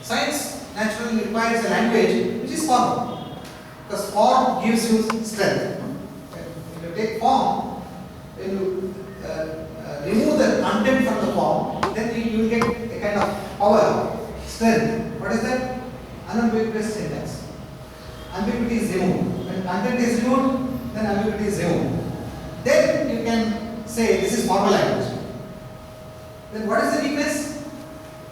Science naturally requires a language which is form, because form gives you strength. When you take form, when you remove the content from the form, then you will get a kind of power, strength. What is that? Unambiguous syntax. Ambiguity is removed. When content is removed, then ambiguity is removed. Then you can say this is formal language. Then what is the weakness?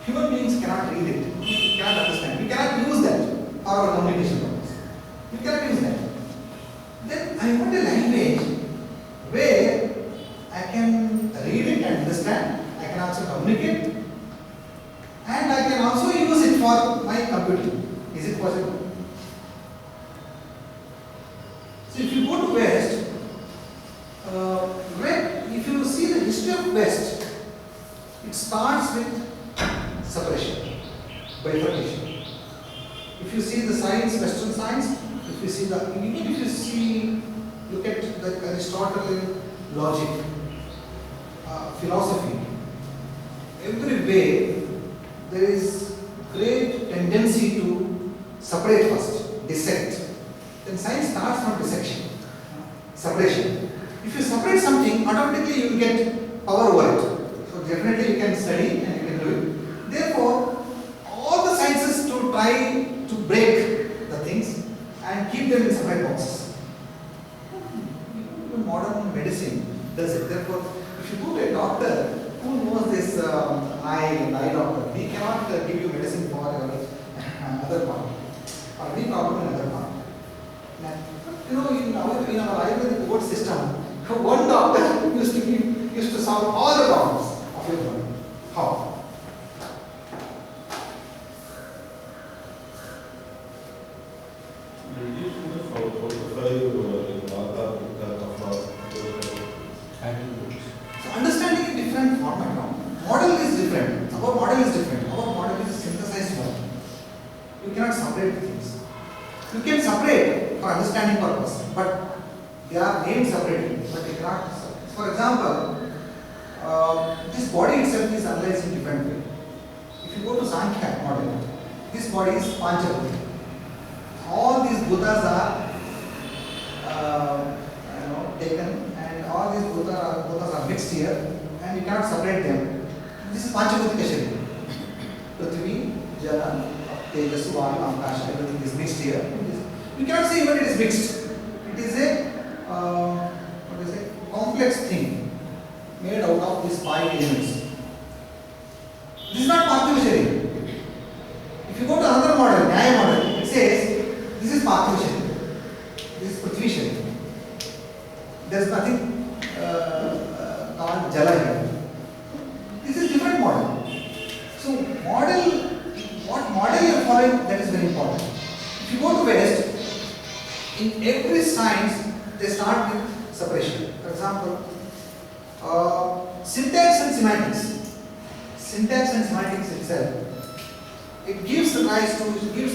Human beings cannot read it. We cannot understand. We cannot use that for our communication purpose. We cannot use that. Then I want a language where I can read it and understand. I can also communicate, and I can also use it for my computing. Is it possible? So if you go to West, if you see the history of West, it starts with separation, bifurcation. If you see the science, Western science, if you see even if you see, look at the Aristotelian logic, philosophy, every way there is great tendency to separate first, dissect. Then science starts from dissection, separation. If you separate something, automatically you will get power over it. So definitely you can study and you can do it. Therefore, all the sciences to try to break the things and keep them in separate boxes. Even modern medicine does it. Therefore, if you go to a doctor who knows this eye doctor, he cannot give you medicine for other part or any problem in other part. In our Ayurvedic board system, one doctor used to solve all the problems of your body. How? So understanding in different format now. Model is different. Our model is different. Our model is a synthesized model. You cannot separate things. You can separate for understanding purpose, but they are named separately, but they cannot separate. For example, this body itself is analyzed in different way. If you go to Sankhya model, this body is Panchabhuta. All these Bhutas are taken, and all these Bhutas are mixed here, and you cannot separate them. This is Panchabhutika Sharira. Prithvi, Jala, Tejas, Vayu, Akasha, everything is mixed here. You cannot say even it is mixed. It is a complex thing made out of these 5 elements. This is not Parthiva Sharira. If you go to another model, Nyaya model, it says this is Parthiva Sharira. This is Prithvi Sharira. There is nothing called Jala here. This is different model. So what model you are following, that is very important. If you go to West, in every science they start with separation. For example, syntax and semantics. Syntax and semantics itself, it gives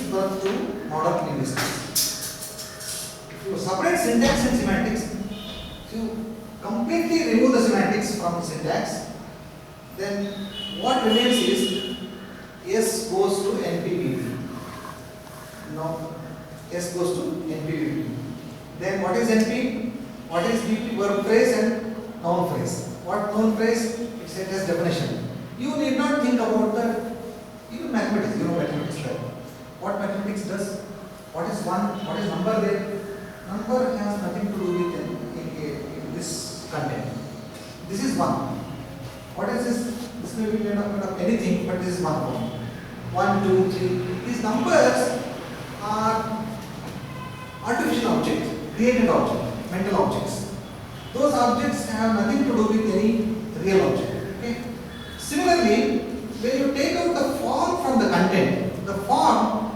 birth to modern linguistics. If you separate syntax and semantics, if you completely remove the semantics from the syntax, then what remains is S goes to NPVP. Now S goes to NPVP. Then what is NP? What is VP? Verb phrase and noun phrase. What noun phrase? It has definition. You need not think about the even mathematics. You know mathematics, right? What mathematics does? What is one? What is number there? Number has nothing to do with in this content. This is one. What is this? This may be made of anything, but this is one point. 1, 2, 3. These numbers are artificial objects, created objects, mental objects. Those objects have nothing to do with any real object. Okay? Similarly, when you take out the form from the content, the form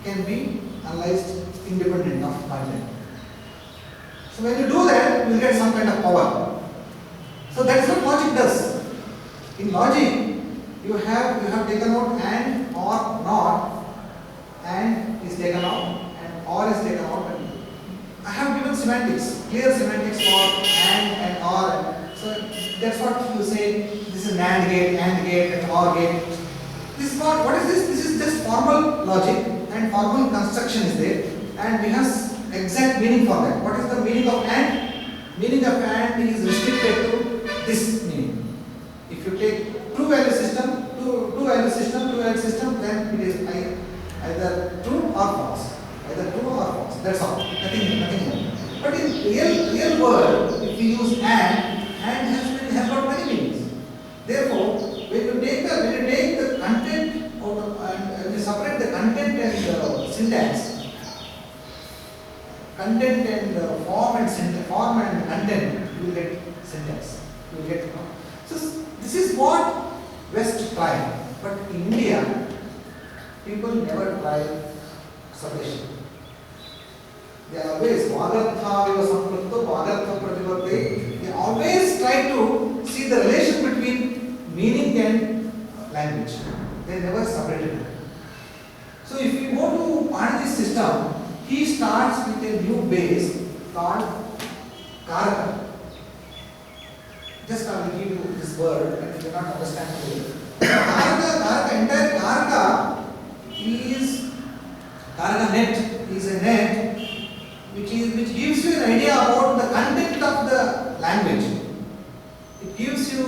can be analyzed independent of content. So when you do that, you will get some kind of power. So that is what logic does. In logic, you have taken out and, or, not, and is taken out, and or is taken out. And I have given semantics, clear semantics for and or. So that's what you say. This is NAND gate, AND gate, and OR gate. This is what is this? This is just formal logic and formal construction is there, and we have exact meaning for that. What is the meaning of and? Meaning of and is restricted to this meaning. If you take true value system, then it is either true or false. Either true or false. That's all. Nothing more. But in real world, if we use and has got many meanings. Therefore, when you take the content and you separate the content and syntax, content and form and content, you will get syntax. You will get. So this is what West tried, but in India, people never try separation. They always they always try to see the relation between meaning and language. They never separated it. So if you go to Panini's system, he starts with a new base called Karaka. Just I will give you this word and you cannot understand it. Entire Karaka is Karaka net is a net which gives you an idea about the content of the language. It gives you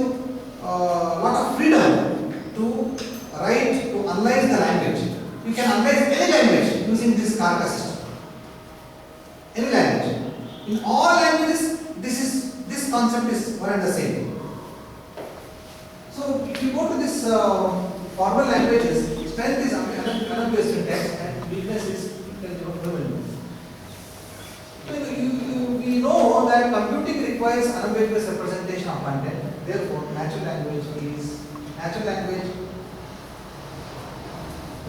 a lot of freedom to write, to analyze the language. You can analyze any language using this Karaka system. Any language. In all languages, this concept is one and the same. So if you go to this formal languages, strength is unambiguous syntax and weakness is intelligible. So we know that computing requires unambiguous representation of content. Therefore, natural language.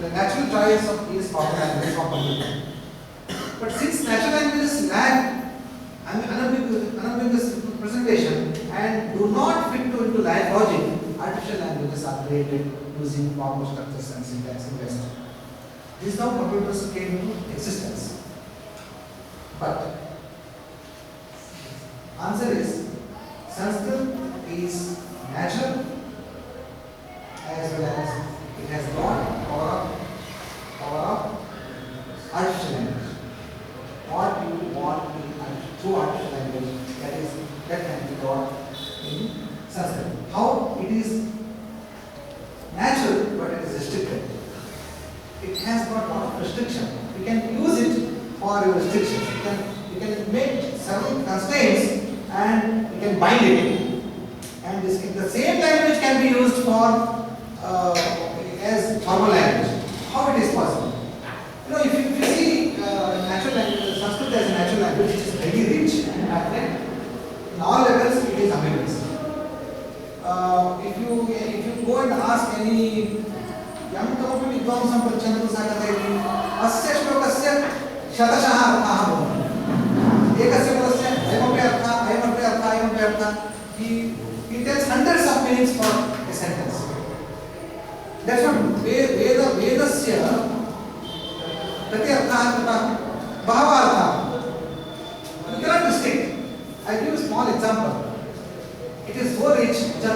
The natural choice is formal language for computing. But since natural languages lack unambiguous representation and do not fit into logic, artificial languages are created using formal structures and syntax in West. This is how computers came into existence. But answer is Sanskrit is natural as well as it has got power of artificial language. What you want through artificial language, that can be got in Sanskrit. How it is natural but it is restricted. It has got a lot of restriction. You can use it for your restrictions. You can make several constraints and you can bind it. And the same language can be used for as formal language. How it is possible? If you see natural language, Sanskrit as a natural language, it is very rich and abstract. In all levels, it is ambiguous. If you go and ask any young couple विद्वांसं पृच्छन्तु सा कथयति अस्य श्लोकस्य शतशः अर्थाः भवन्ति एकस्य पदस्य अयमपि अर्थः he tells hundreds of meanings for a sentence. That's what vedasya प्रति अर्थः कृतः बहवः अर्थाः. You cannot restrict. I give a small example. It is so rich. A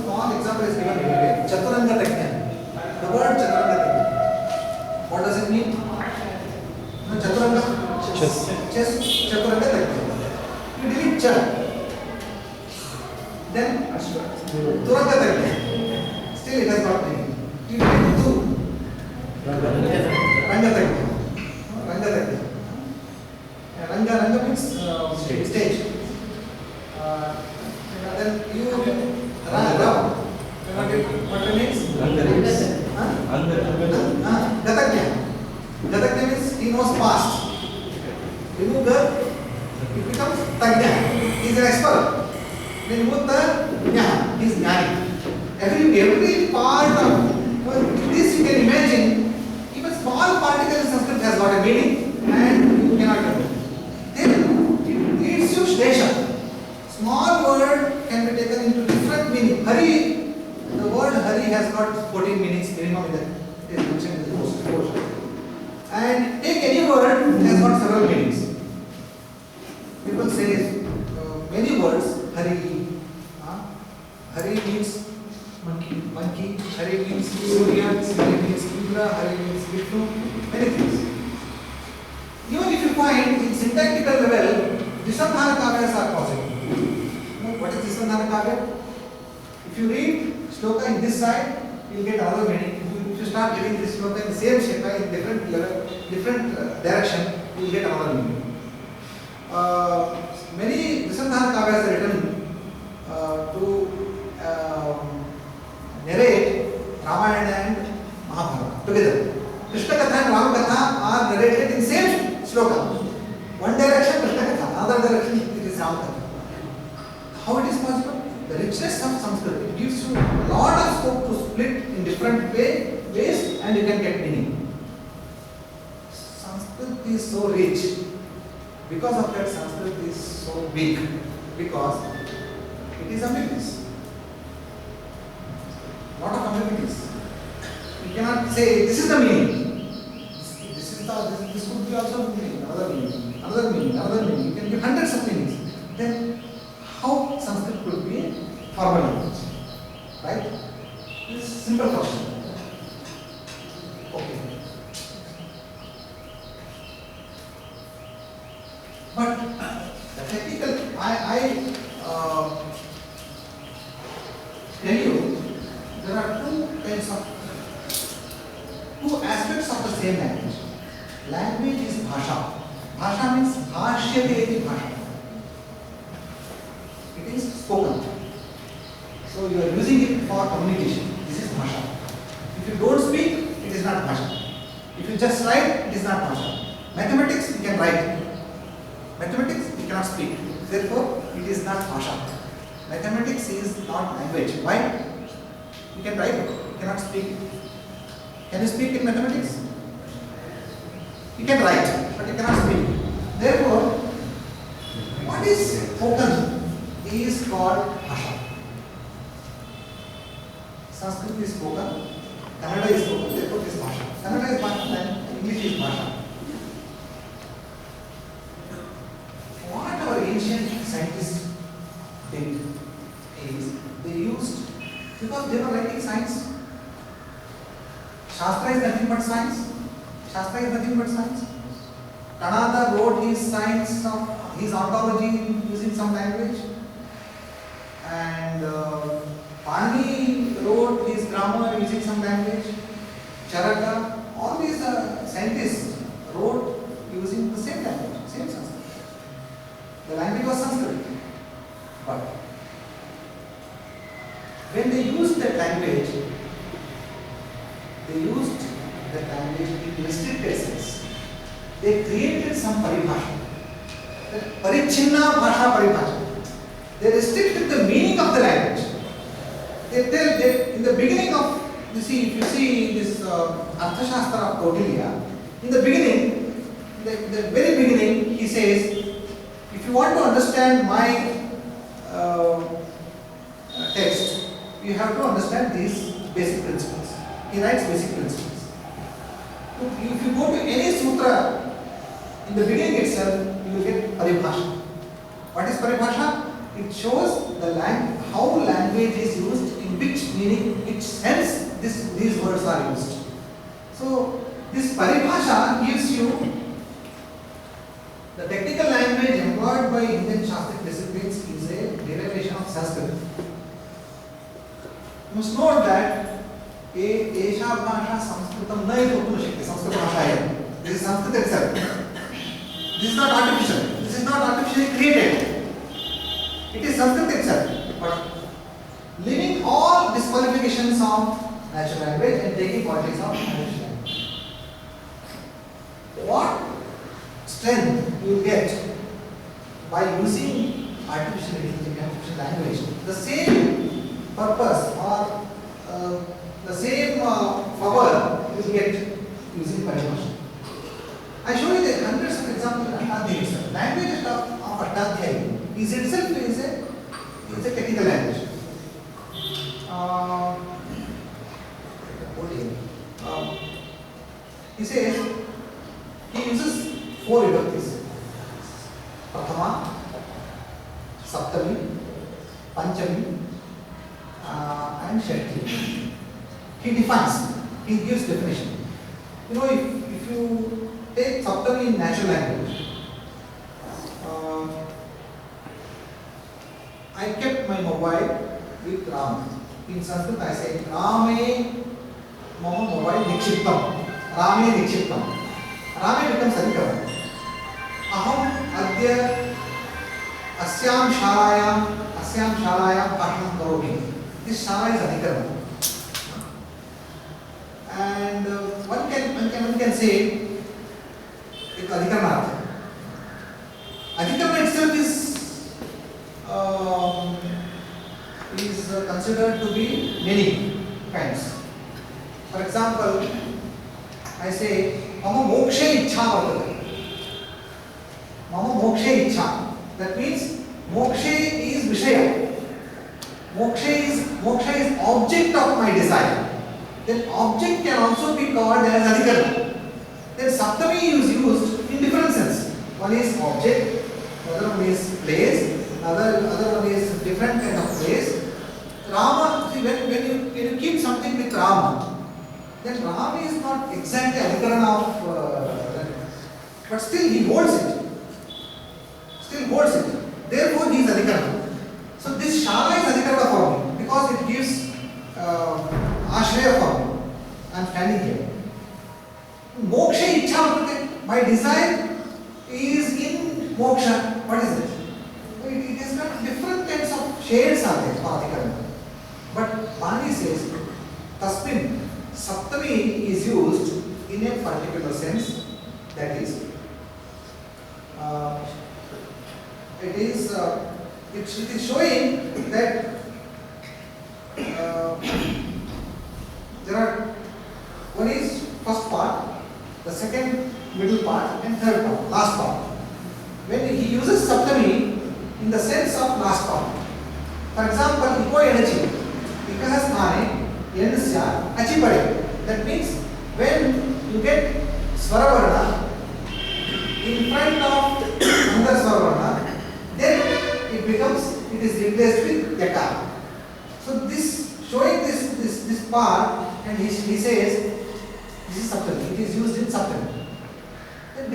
small example is given here. Chaturanga Tajna. The word Chaturanga Tajna. What does it mean? No, Chaturanga. Chess. Chaturanga Tajna. You delete Cha. Then Turanga Tajna. Still it has got meaning. You delete Tu. Ranga Tajna. Ranga Tajna. Ranga means stage. Then you Rav. What means? Gatakya means he knows past. Remove the, it becomes Tajna. He is an expert. Then remove the Jnana. He is Jnani. Every part of this you can imagine. Even small particle in Sanskrit has got a meaning and you cannot get it. Then it leads you Shlesha. Small word can be taken into different meaning. Hari, the word Hari has got 14 meanings minimum in it is mentioned in the post portion. And take any word, it has got several meanings. People say many words, Hari. Hari means monkey. Hari means Surya, Indra, Hari means Vishnu, many things. Even if you find in syntactical level, Disandhana Kavyas are possible. You know what is Disandhana Kavya? If you read shloka in this side, you will get another meaning. If you start reading this shloka in the same shloka in different level, different direction, you will get another meaning. Many Disandhana Kavyas are written to narrate Ramayana and Mahabharata together. Krishna Katha and Rama Katha are narrated in same shloka. One direction Krishna Katha, another direction it is Rama Katha. How it is possible? The richness of Sanskrit, it gives you a lot of scope to split in different ways and you can get meaning. Sanskrit is so rich. Because of that, Sanskrit is so big. Because it is ambiguous. Lot of ambiguities. You cannot say this is the meaning. This could be also meaning, another meaning, another meaning, another meaning. You can give hundreds of meanings. Then how Sanskrit could be a formal language? Right? This is a simple question. Okay. But the technical, I tell you, there are two aspects of the same language. Language is bhasha. Bhasha means bhashyate iti bhasha. It is spoken. So you are using it for communication. This is bhasha. If you don't speak, it is not bhasha. If you just write, it is not bhasha. Mathematics, you can write. Mathematics, you cannot speak. Therefore, it is not bhasha. Mathematics is not language. Why? You can write it, you cannot speak it. Can you speak in mathematics? You can write, but you cannot speak. Therefore, what is spoken is called bhasha. Sanskrit is spoken, Kannada is spoken, therefore it is bhasha. Kannada is bhasha and English is bhasha. What our ancient scientists did is they used, because they were writing science. Shastra is nothing but science. Shastra is nothing but science. Kanada wrote his science of his ontology using some language, and Pani wrote his grammar using some language. Charaka, all these scientists wrote using the same language, same Sanskrit. The language was Sanskrit, but when they used that language in restricted sense. They created some paribhasha. Parichinna bhasha paribhasha. They restricted the meaning of the language. They tell that in the beginning of, if you see this Arthashastra of Kautilya, in the beginning, the very beginning, he says, if you want to understand my text, you have to understand these basic principles. He writes basic principles. If you go to any sutra, in the beginning itself, you will get paribhasha. What is paribhasha? It shows the how language is used, in which meaning, which sense these words are used. So, this paribhasha gives you the technical language employed by Indian Shastric disciplines is a derivation of Sanskrit. You must note that एषा भाषा संस्कृतं न इति वक्तुं न शक्यते. संस्कृत भाषा एव. This is Sanskrit itself. This is not artificial. This is not artificially created. It is Sanskrit itself. But leaving all disqualifications of natural language and taking qualities of English language. What strength you get by using artificial language? The same purpose or the same power you get using paribhasha. I show you the hundreds of examples in Ashtadhyayi itself. Language of Ashtadhyayi is itself is a technical language. He says he uses 4 vibhaktis: Prathama, Saptami, Panchami, and Shashti. He defines, he gives definition. You know, if you take Saptami in natural language, I kept my mobile with Ram. In Sanskrit I say Rame mama mobile nikshiptam. Rame nikshiptam. Rame becomes adhikaram. Aham adya asyam shalayam patanam karomi. This shala is adhikaram. And one can say it adhikarana. Adhikarana itself is considered to be many kinds. For example, I say mama mokshe ichha vartate. Mama mokshe ichha. That means mokshe is vishaya. Moksha is object of my desire. Then object can also be called as adhikarana. Then Saptami is used in different sense. One is object, another one is place, another one is different kind of place. Rama, see when you keep something with Rama, then Rama is not exactly adhikarana of but still he holds it. Therefore he is adhikarana. So this shala is adhikarana for me because it gives ashraya for me. I am standing here. Moksha ichha, my desire is in moksha. What is it? It has got different kinds of shades are there for adhikarana. But Bani says, Tasmin, Saptami is used in a particular sense, that is, it is showing that there are, one is first part, the second middle part and third part, last part. When he uses Saptami in the sense of last part, for example, Iko energy, Ikahasthane, Yenasya, Achipade. That means when you get Swaravarna in front of another Swaravarna, then it is replaced with Yaka. So this showing this part, and he says this is Saptami. It is used in Saptami. It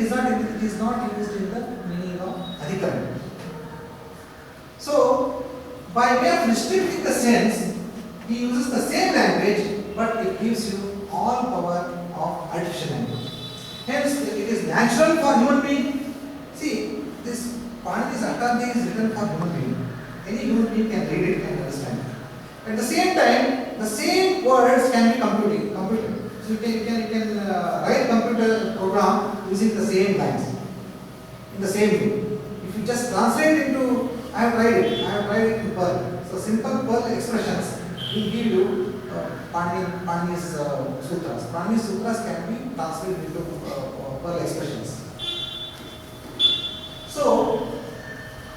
is not used in the meaning of Adhikarana. So by way of restricting the sense, he uses the same language, but it gives you all power of artificial language. Hence, it is natural for human being. See, this Panini's Attanti is written for human being. Any human being can read it and understand it. At the same time, the same words can be computed. So you can write computer program using the same lines, in the same way. If you just translate into, I have tried it in Perl. So simple Perl expressions will give you Panini's sutras. Panini's sutras can be translated into Perl expressions. So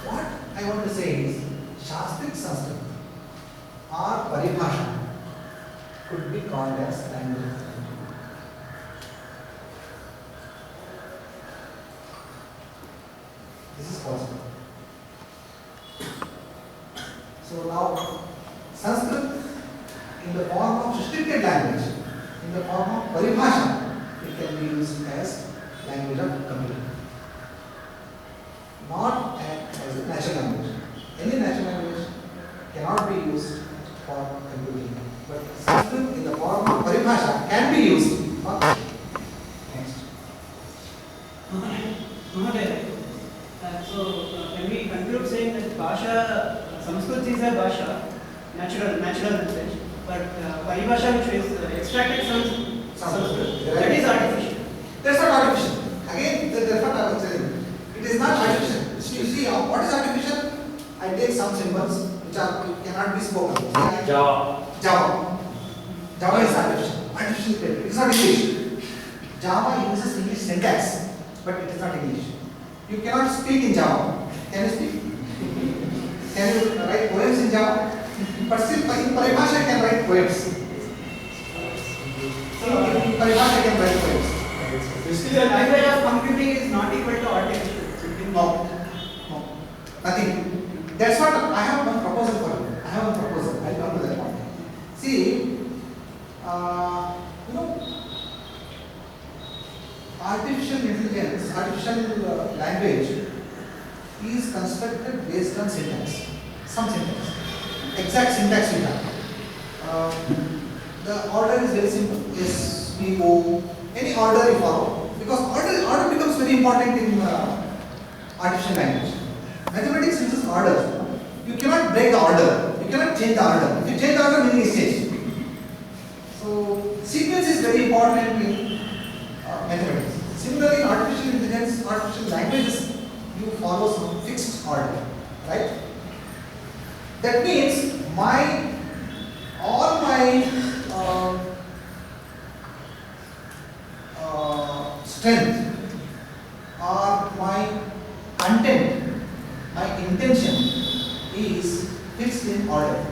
what I want to say is, Shastric Sanskrit or Paribhasha could be called as language. This is possible. So now, Sanskrit in the form of restricted language, in the form of Paribhasha, it can be used as language of computing. Not as a natural language. Any natural language cannot be used for computing. But Sanskrit in the form of Paribhasha can be used for computing. Next. Mahodaya, so can we conclude saying that Bhasha, Sanskrit is a Bhasha, natural language, but Paribhasha which is extracted from Sanskrit, that is artificial. That's not artificial. Again, that's what I was saying. It is not artificial. You see, what is artificial? I take some symbols which cannot be spoken. Java is artificial. Artificial paper. It is not English. Java uses English syntax, but it is not English. You cannot speak in Java. Can you speak? Can you write poems in Java? But still, in Paribhasha, I can write poems. In Paribhasha, I can write poems. Still, the language of computing is not equal to artificial. No, nothing. That's what I have one proposal for you. I have one proposal. I'll come to that point. See, artificial intelligence, artificial language is constructed based on syntax, some syntax, exact syntax we have. The order is very simple. S, V, O, any order you follow, because order becomes very important in artificial language. Mathematics uses order. You cannot break the order. You cannot change the order. If you change the order, meaning is changed. So sequence is very important in mathematics. Similarly, in artificial intelligence, artificial languages, you follow some fixed order, right? That means all my strength or my content, my intention is fixed in order.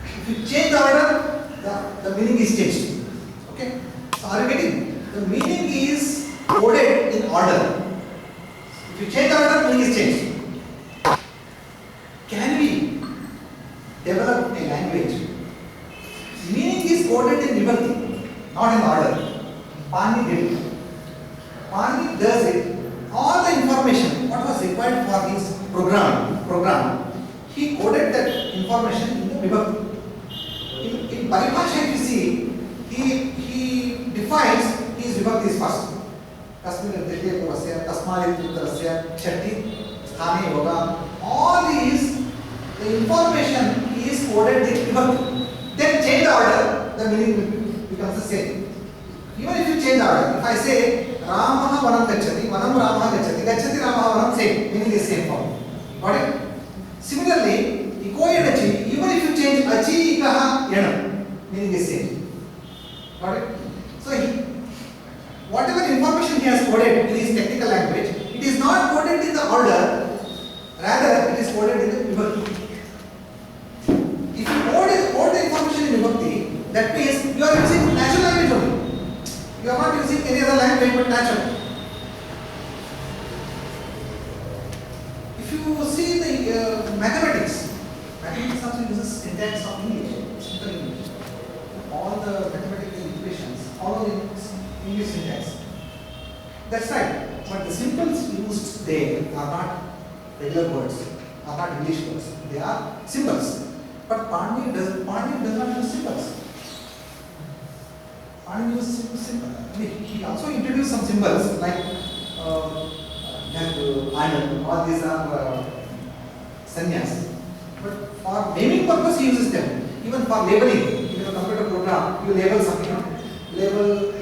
If you change the order, the meaning is changed. Okay? So are you getting? The meaning is coded in order. If you change the order, meaning is changed. Can we develop a language? Meaning is coded in vibhakti, not in order. Pani did it. Pani does it. All the information, what was required for his program, he coded that information in the vibhakti. In Paribhasha, if you see, he defines his vibhakti is first. Kasmir Ditiya Purasya, Tasmalit Uttarasya, Chatti, Sthani Yoga. All these, the information is coded in vibhakti. Then change the order, the meaning becomes the same. Even if you change the order, if I say Ramaha Vanam Gacchati, Vanam Ramaha Gacchati, Gacchati Ramaha Vanam, same, meaning is same form. Got it? Similarly, Iko and Achi, even if you change Achi, Ikaha, Yana, meaning is same. Got it? So, whatever information he has coded in his technical language, it is not coded in the order, rather it is coded in the vibhakti. If you code the information in vibhakti, that means you are using natural language only. You are not using any other language but natural. If you see the mathematics also uses syntax of English, simple English. All the mathematical equations follow in English syntax. That's right. But the symbols used there are not regular words, are not English words. They are symbols. But Pani does not use symbols. Pani uses symbols. He also introduced some symbols like iron. All these are sannyas. But for naming purpose, he uses them. Even for labeling, in a computer program, you label something. Label.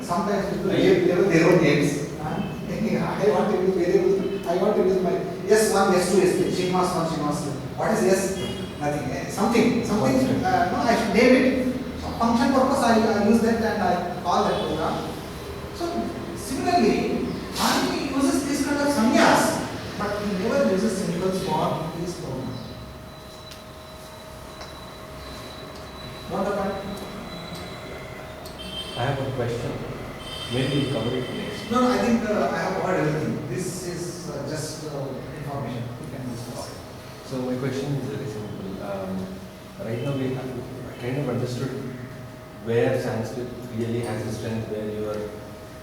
Sometimes people label their own names. I want to use variable. I want to use my S1, S2, S3. Shinmas 1, Shinmas 2. What is S? Nothing. Something. No, I should name it. For function purpose, I use that and I call that program. So similarly, Pani uses this kind of samyas, but he never uses symbols for his program. What the point? I have a question. Maybe we'll cover it next. No, I think I have heard everything. This is just information we can discuss. So my question is very simple. Right now we have kind of understood where Sanskrit really has a strength, where you are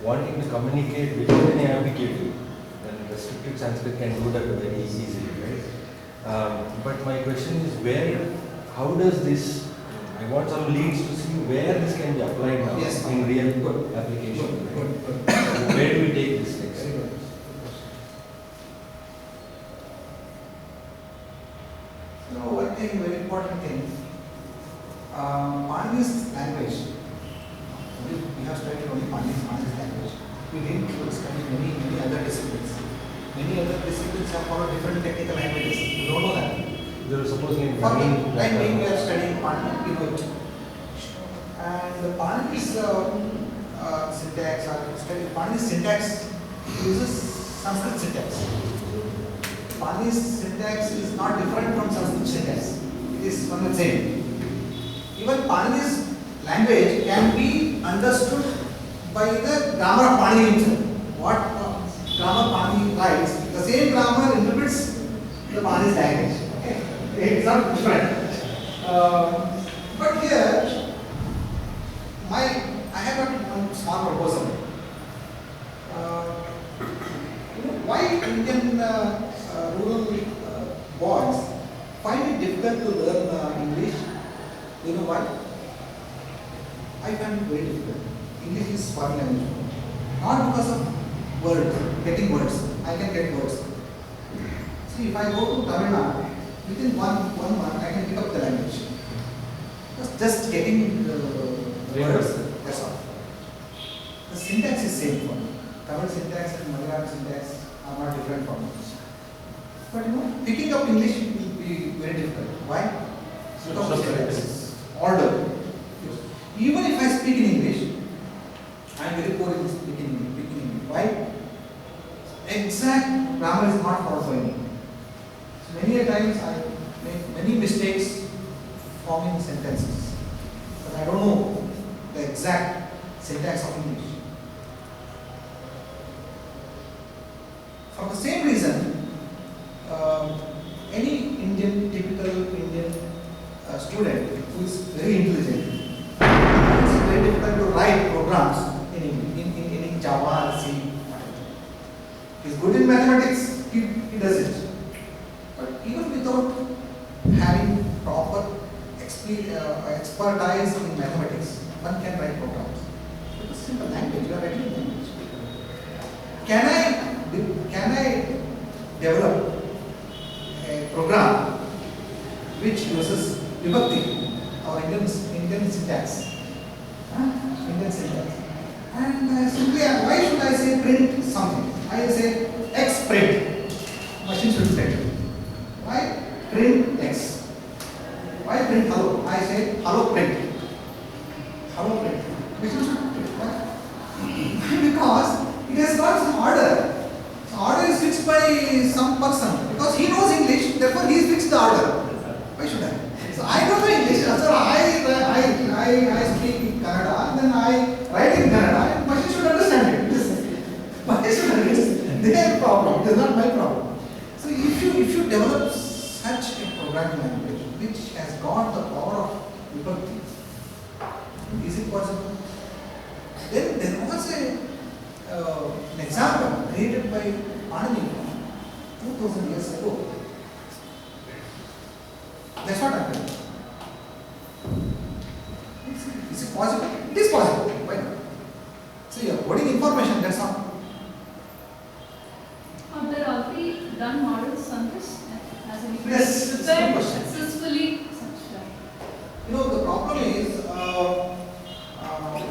wanting to communicate without any ambiguity. And restricted Sanskrit can do that very easily, right? But my question is how does this, I want some leads to see where this can be applied now in real application. Good. Where do we take this next? So one thing, very important thing, Pani's language, we have studied only Pani's language. We didn't study many other disciplines. Many other disciplines have followed different technical languages. You don't know that. There is supposedly For the time being, we are studying Pani, we know it. And the Pani's syntax, Pani's syntax uses Sanskrit syntax. Pani's syntax is not different from Sanskrit syntax. It is one and the same. Even Pani's language can be understood by the grammar of Pani himself. What grammar Pani writes, the same grammar interprets the Pani's language. Okay? It's not different. But here, I have got one small proposal. Indian rural boys find it difficult to learn English. You know why? I find it very difficult. English is foreign language. Not because of words, getting words. I can get words. See, if I go to Tamil Nadu, within one month I can pick up the language. Just getting the words, that's all. The syntax is same for me. Tamil syntax and Malayalam syntax are not different from us. But you know, picking up English will be very difficult. Why? Because of the order. Even if I speak in English, I am very poor in speaking English. Why? Exact grammar is not followed by me. So many a times I make many mistakes forming sentences, but I don't know the exact syntax of English. For the same reason, any typical Indian student who is very intelligent, it's very difficult to write programs in Java or C. He's good in mathematics, he does it. But even without having proper expertise in mathematics, one can write programs. It's a simple language, you are writing language. Can I develop a program which uses vibhakti or Indian syntax? Indian syntax. And simply, why should I say print something? I say X print. Machine should print. Why print X? Why print hello? I say hello print. Hello print. Machine should print. Why? Because it has got some order. The order is fixed by some person. Because he knows English, therefore he is fixed the order. Why should I? So I don't know English. So I speak in Kannada, and then I write in Kannada, and machine should understand it. Machine should understand. Their problem. It is not my problem. So if you develop such a programming language which has got the power of vibhakti, is it possible? Then there was an example created by Panini 2000 years ago. That's what happened. Is it possible? It is possible. Why not? So you are coding information, that's all. Have there already done models on this? Has anybody Yes, it's a good prepared question. successfully such You know, the problem is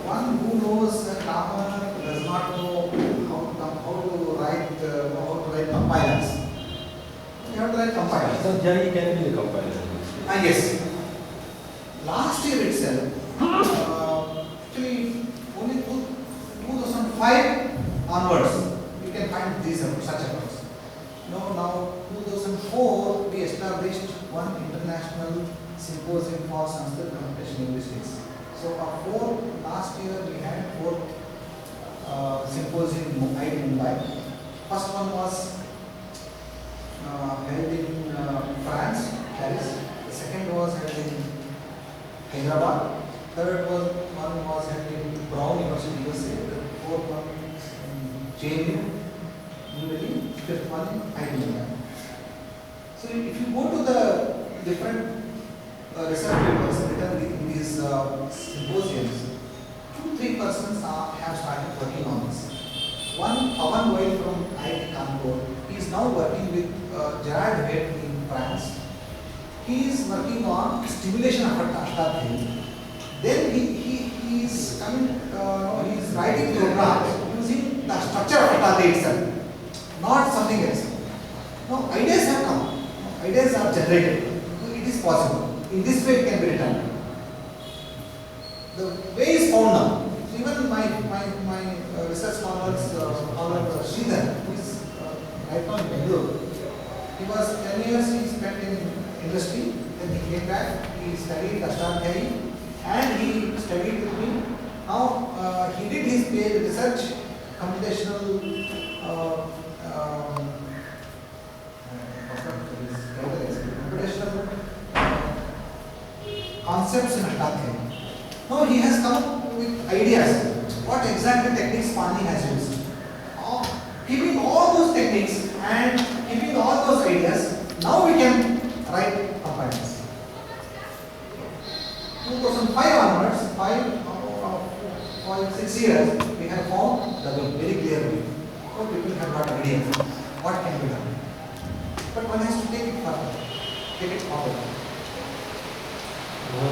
one who knows grammar does not know how to write compilers. You have to write compilers. So Jai can be the compiler. Yes. Last year itself, actually only 2005 onwards, you can find these such efforts. Now 2004 we established one international symposium for Sanskrit computational linguistics. So last year we had four symposium in Mumbai. First one was held in France, Paris. The second was held in Hyderabad. Third one was held in Brown University, USA. The fourth one in JNU, New Delhi. Fifth one in Hyderabad. So if you go to the different research papers written in these symposiums, 2-3 persons have started working on this. One, Pawan Goyal from IIT Kanpur, he is now working with Gerard Head in France. He is working on stimulation of Ashtatthi. Then he is writing programs using the structure of Ashtatthi itself, not something else. Now ideas have come, ideas are generated. So it is possible. In this way it can be written. The way is found now. So even my research scholar Sridhar, who is right now in Bangalore, he was 10 years he spent in industry, then he came back, he studied Ashtatthi and he studied with me. Now he did his PhD research, computational concepts in Ashtatthi. Now he has come up with ideas, what exactly techniques Pani has used. Keeping all those techniques and giving all those ideas, now we can write components. 2005 onwards, 6 years, we have found the very clearly. So people have got an idea what can be done. But one has to take it further, take it forward.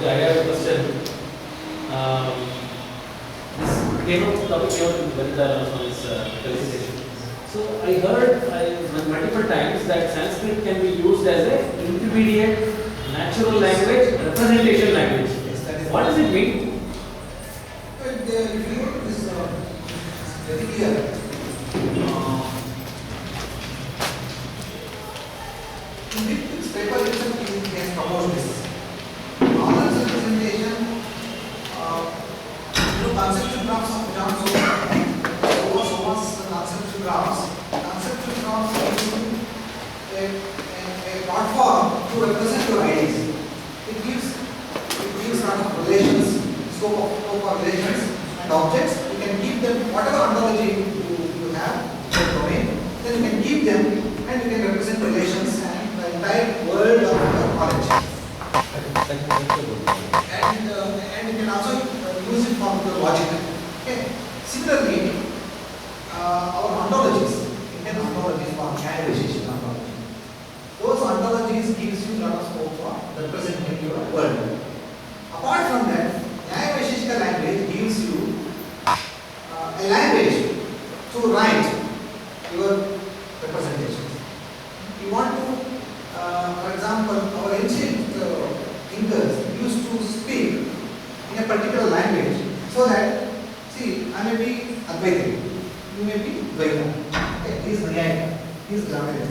I have a question. This came up, topic came up when the felicitation. So I heard multiple times that Sanskrit can be used as an intermediate natural language, representation language. Yes, that is What does it mean? But if you look at this, very clear. In this paper itself, he has proposed this. Knowledge representation, conceptual graphs of John Somas conceptual graphs. Conceptual graphs give you a platform to represent your ideas. It gives sort of relations, scope of relations and objects. You can give them whatever ontology you have in the domain, then you can give them and you can represent relations and the entire world of your knowledge. And you can also use it for the logic. Okay. Similarly, our ontologies, Indian ontologies or Nyaya Visheshika ontology, those ontologies gives you a lot of scope for representing your world. Apart from that, Nyaya Visheshika language gives you a language to write your representations. You want to, for example, our ancient thinkers used to speak in a particular language so that, see, I may be Advaita, you may be Dvaita. Okay, he is Nayayika, he is Grammarya.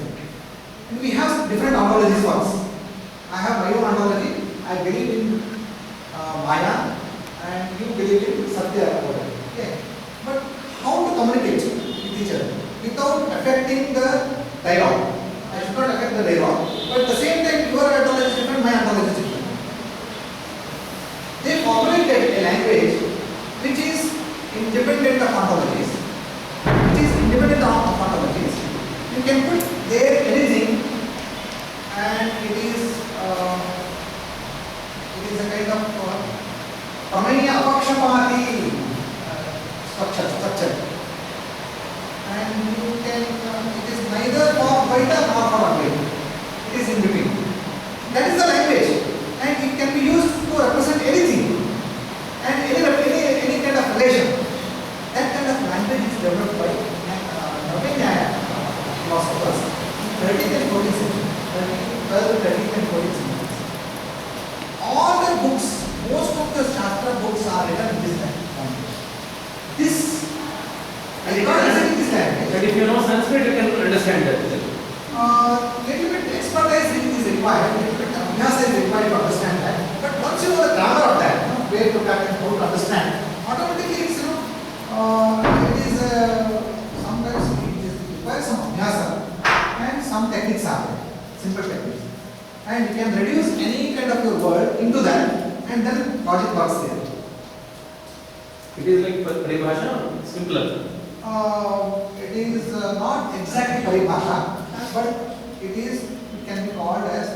And we have different ontologies for us. I have my own ontology, I believe in Maya, and you believe in Satya. Okay. But how to communicate with each other without affecting the dialogue? I should not affect the dialogue, but at the same time, your ontology is different, my ontology is different. They formulated a language which is independent of ontologies. You can put there anything, and it is a kind of pramanya apakshapati structure. And you can, it is neither for Dvaita nor for Advaita. It is in between. That is the language, and it can be used to represent anything and any kind of relation. That kind of language is developed by Navya philosophers in 13th and 14th century. 13th and 14th centuries. All the books, most of the Shastra books are written in this language. This, I cannot understand this language. But if you know Sanskrit, you can understand that. Little bit expertise is required, little bit abhyasa is required to understand that. But once you know the grammar of that, where to cut and how to understand, automatically it's, it is sometimes it requires some abhyasa and some techniques are there, simple techniques. And you can reduce any kind of your word into that, and then logic works there. It is like paribhasha, simpler. It is not exactly paribhasha, but it can be called as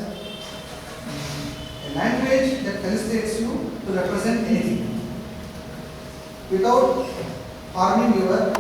a language that facilitates you to represent anything without harming your